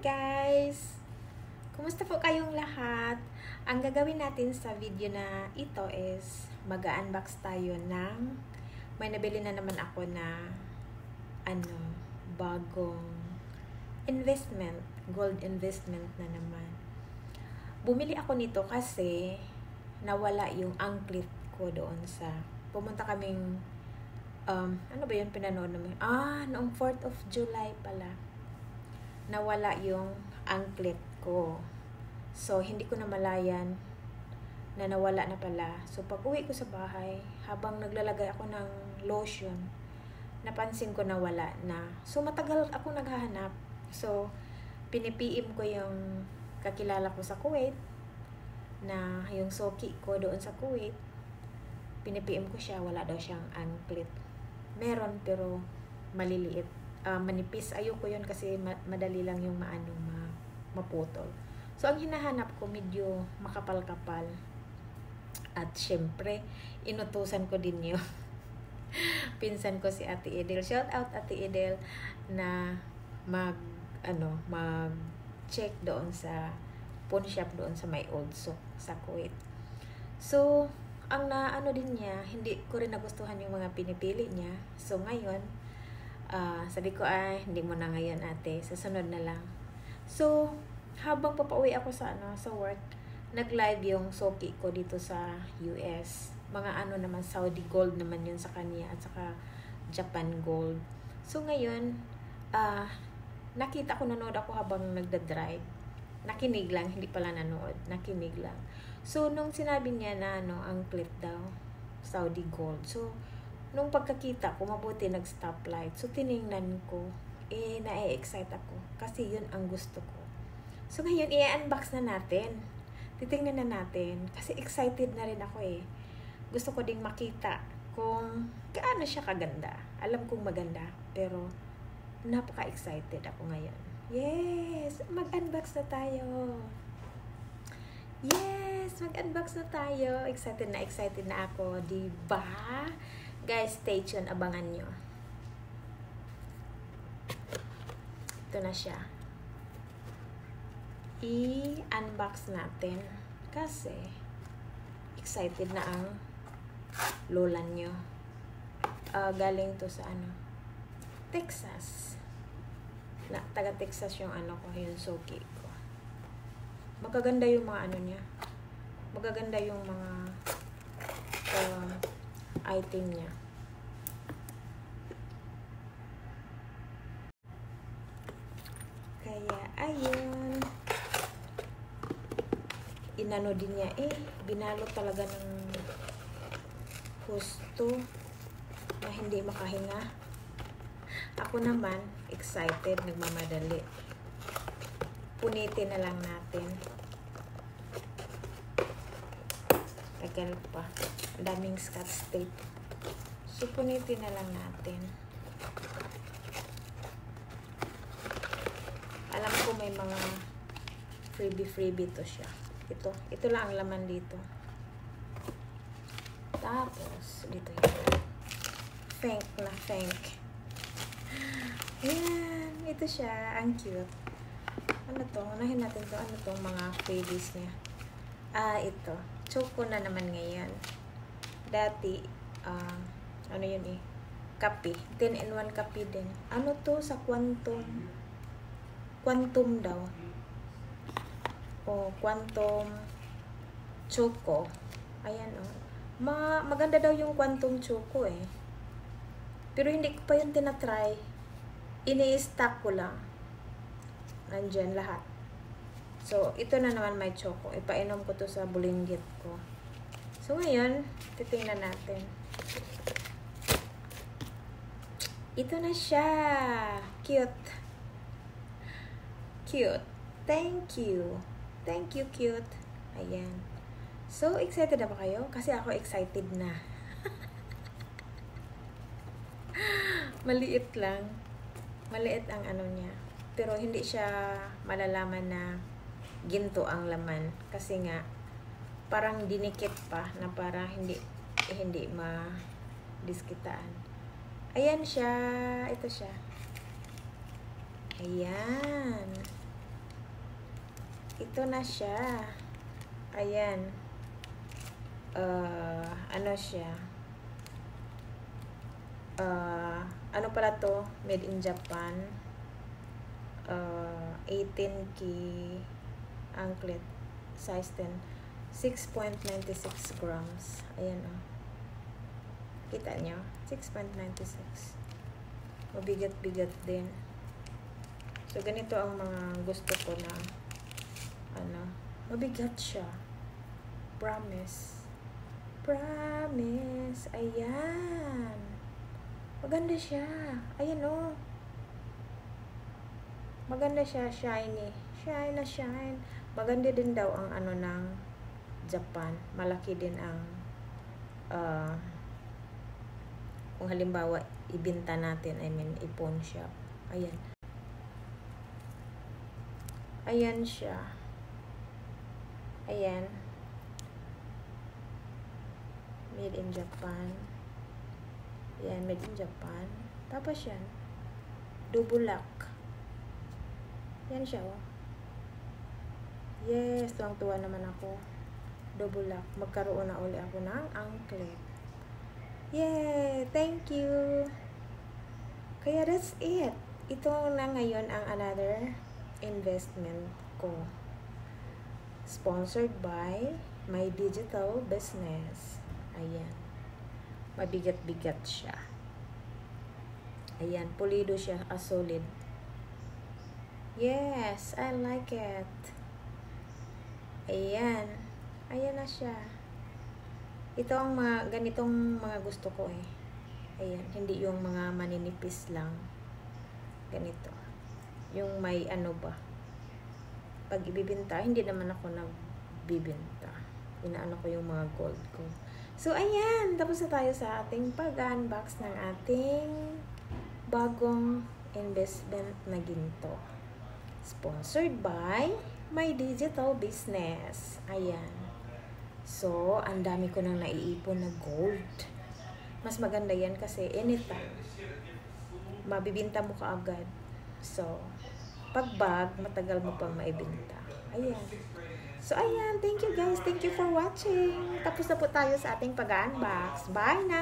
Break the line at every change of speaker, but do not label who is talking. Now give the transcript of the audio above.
guys! Kumusta po kayong lahat? Ang gagawin natin sa video na ito is mag-unbox tayo ng may nabili na naman ako na bagong investment, gold investment na naman. Bumili ako nito kasi nawala yung anklet ko doon sa pumunta kaming ano ba yun pinanood namin? Noong 4th of July pala. Nawala yung anklet ko. So, hindi ko namalayan na nawala na pala. So, pag uwi ko sa bahay, habang naglalagay ako ng lotion, napansin ko na wala na. So, matagal ako naghahanap. So, pinipm ko yung kakilala ko sa Kuwait, na yung soki ko doon sa Kuwait. Pinipm ko siya, wala daw siyang anklet. Meron, pero maliliit. Manipis. Ayoko yun kasi madali lang yung maputol. So, ang hinahanap ko medyo makapal-kapal. At syempre, inutusan ko din yung pinsan ko si Ate Edel. Shout out Ate Edel na mag-check doon sa pawn shop doon sa may Old Souk sa Kuwait. So, ang din niya, hindi ko rin nagustuhan yung mga pinipili niya. So, ngayon, sabi ko, hindi mo na ngayon ate, sa sunod na lang. So, habang papauwi ako sa work, nag-live yung soki ko dito sa US. Mga naman, Saudi gold naman yun sa kanya, at saka Japan gold. So, ngayon, nanood ako habang nagda-drive. Nakinig lang, hindi pala nanood, nakinig lang. So, nung sinabi niya na anklet daw, Saudi gold. So, nung pagkakita ko, mabuti nag-stoplight. So, tiningnan ko, na-excite ako. Kasi yun ang gusto ko. So, ngayon, i-unbox na natin. Titingnan na natin. Kasi excited na rin ako eh. Gusto ko ding makita kung gaano siya kaganda. Alam kong maganda, pero napaka-excited ako ngayon. Yes! Mag-unbox na tayo! Yes! Mag-unbox na tayo! Excited na ako. Diba? Guys, stay tuned. Abangan nyo. Ito na siya. I-unbox natin. Kasi, excited na ang lola nyo. Galing to sa Texas. Taga Texas yung yung soki ko. Magaganda yung mga niya. Magaganda yung mga item niya. Kaya, ayun. Inano din niya binalot talaga ng husto na hindi makahinga. Ako naman, excited, nagmamadali. Punitin na lang natin. Tagal pa. Daming scotch tape. So, punitin na lang natin. Alam ko may mga freebie to siya. Ito lang ang laman dito. Tapos, dito yun. Thank. Ayan, ito siya. Ang cute. Ano to? Unahin natin to. Ano tong mga freebies niya? Ito. Choco na naman ngayon. Dati, yun kape. 10-in-1 kape din. Ano to? Sa Quantum daw. Quantum Choco. Ayan, maganda daw yung Quantum Choco eh. Pero hindi ko pa yun tinatry. Ini-stack ko lang. Nandyan lahat. So, ito na naman may choco. Ipainom ko to sa bulinggit ko. So, ngayon, titingnan natin. Ito na siya. Cute. Thank you, cute. Ayan. So, excited na ba kayo? Kasi ako excited na. Maliit lang. Maliit ang niya. Pero hindi siya malalaman na ginto ang laman. Kasi nga, parang dinikit pa na para hindi ma-diskitaan. Ayan siya. Ito siya. Ayan. Ito na siya. Ayan. Ano siya? Ano pala to? Made in Japan. 18K anklet. Size 10. 6.96 grams. Ayan o. Kita nyo? 6.96. Mabigat-bigat din. So, ganito ang mga gusto ko na mabigat siya. Promise. Promise. Ayan. Maganda siya. Ayan o. Maganda siya. Shiny. Shine na shine. Maganda din daw ang ng Japan. Malaki din ang kung halimbawa ibenta natin, i-pawn shop. Ayan. Ayan siya. Ayan. Made in Japan. Ayan, made in Japan. Tapos yan. Double lock. Yan siya, oh. Yes, tuwang-tuwa naman ako. Double lock. Magkaroon na uli ako ng anklet. Yay! Thank you! Kaya that's it. Ito na ngayon ang another investment ko. Sponsored by my digital business. Ayan. Mabigat-bigat siya. Ayan. Pulido siya. Solid. Yes! I like it. Ayan. Ayan na siya. Ito ang ganitong mga gusto ko eh. Ayan. Hindi yung mga maninipis lang. Ganito. Yung may ba. Pag ibibenta, hindi naman ako nagbibenta. Inaano ko yung mga gold ko. So, ayan. Tapos na tayo sa ating pag-unbox ng ating bagong investment na ginto. Sponsored by my digital business. Ayan. So, ang dami ko nang naiipon na gold. Mas maganda yan kasi anytime mabibinta mo kaagad. So, pag bag, matagal mo pang maibinta. Ayan. So, ayan. Thank you guys. Thank you for watching. Tapos na po tayo sa ating pag-unbox. Bye na!